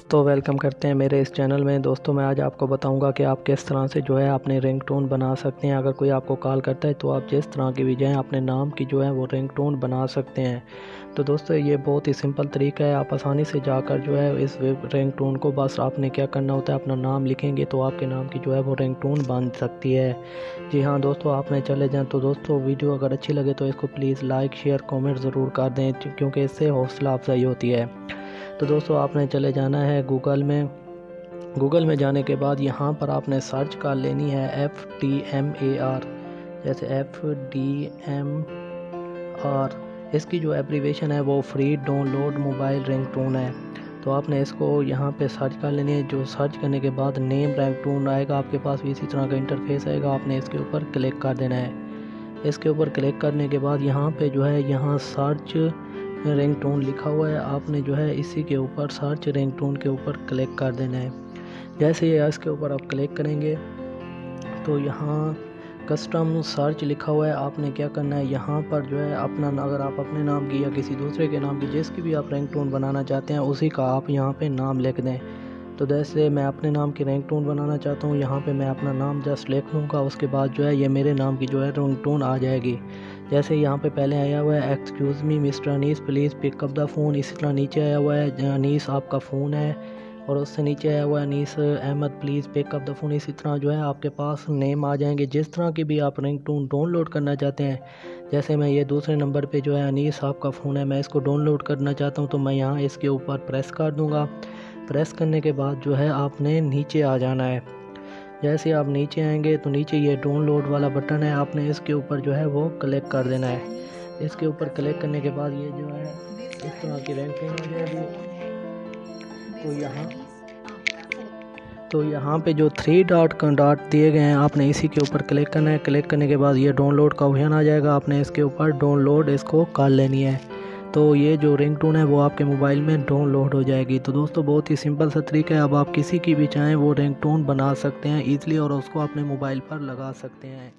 दोस्तों वेलकम करते हैं मेरे इस चैनल में। दोस्तों मैं आज आपको बताऊंगा कि आप किस तरह से जो है अपने रिंगटोन बना सकते हैं। अगर कोई आपको कॉल करता है तो आप जिस तरह की भी जाएँ अपने नाम की जो है वो रिंगटोन बना सकते हैं। तो दोस्तों ये बहुत ही सिंपल तरीका है, आप आसानी से जाकर जो है इस रिंगटोन को बस आपने क्या करना होता है, अपना नाम लिखेंगे तो आपके नाम की जो है वो रिंगटोन बन सकती है। जी हाँ दोस्तों, आपने चले जाएँ तो दोस्तों वीडियो अगर अच्छी लगे तो इसको प्लीज़ लाइक शेयर कमेंट ज़रूर कर दें, क्योंकि इससे हौसला अफजाई होती है। तो दोस्तों आपने चले जाना है गूगल में जाने के बाद यहाँ पर आपने सर्च कर लेनी है FDMAR, जैसे FDMR। इसकी जो एब्रीवेशन है वो फ्री डाउनलोड मोबाइल रिंगटोन है। तो आपने इसको यहाँ पे सर्च कर लेनी है। जो सर्च करने के बाद नेम रिंगटोन आएगा आपके पास, भी इसी तरह का इंटरफेस आएगा। आपने इसके ऊपर क्लिक कर देना है। इसके ऊपर क्लिक करने के बाद यहाँ पे जो है यहाँ सर्च रिंगटोन लिखा हुआ है, आपने जो है इसी के ऊपर सर्च रिंगटोन के ऊपर क्लिक कर देना है। जैसे ही इसके ऊपर आप क्लिक करेंगे तो यहाँ कस्टम सर्च लिखा हुआ है। आपने क्या करना है, यहाँ पर जो है अपना, अगर आप अपने नाम की या किसी दूसरे के नाम की जिसकी भी आप रिंगटोन बनाना चाहते हैं उसी का आप यहाँ पे नाम लिख दें। तो जैसे मैं अपने नाम की रिंगटोन बनाना चाहता हूँ, यहाँ पे मैं अपना नाम जस्ट लिख दूँगा। उसके बाद जो है ये मेरे नाम की जो है रिंगटोन आ जाएगी। जैसे यहाँ पे पहले आया हुआ है excuse me mister Anees please pick up the phone, इसी तरह नीचे आया हुआ है अनीस आपका फ़ोन है, और उससे नीचे आया हुआ है Anees Ahmed please pick up the phone. इसी तरह जो है आपके पास नेम आ जाएंगे जिस तरह की भी आप रिंगटोन डाउनलोड करना चाहते हैं। जैसे मैं ये दूसरे नंबर पे जो है अनीस आपका फ़ोन है, मैं इसको डाउनलोड करना चाहता हूँ तो मैं यहाँ इसके ऊपर प्रेस कर दूँगा। प्रेस करने के बाद जो है आपने नीचे आ जाना है। जैसे आप नीचे आएंगे तो नीचे ये डाउनलोड वाला बटन है, आपने इसके ऊपर जो है वो क्लिक कर देना है। इसके ऊपर क्लिक करने के बाद ये जो है इस तरह की रिंगटोन हो जाएगी। तो यहाँ पे जो 3 डॉट दिए गए हैं आपने इसी के ऊपर क्लिक करना है। क्लिक करने के बाद ये डाउनलोड का ऑप्शन आ जाएगा, आपने इसके ऊपर डाउनलोड इसको कर लेनी है। तो ये जो रिंगटोन है वो आपके मोबाइल में डाउनलोड हो जाएगी। तो दोस्तों बहुत ही सिंपल सा तरीका है, अब आप किसी की भी चाहें वो रिंगटोन बना सकते हैं ईज़िली और उसको अपने मोबाइल पर लगा सकते हैं।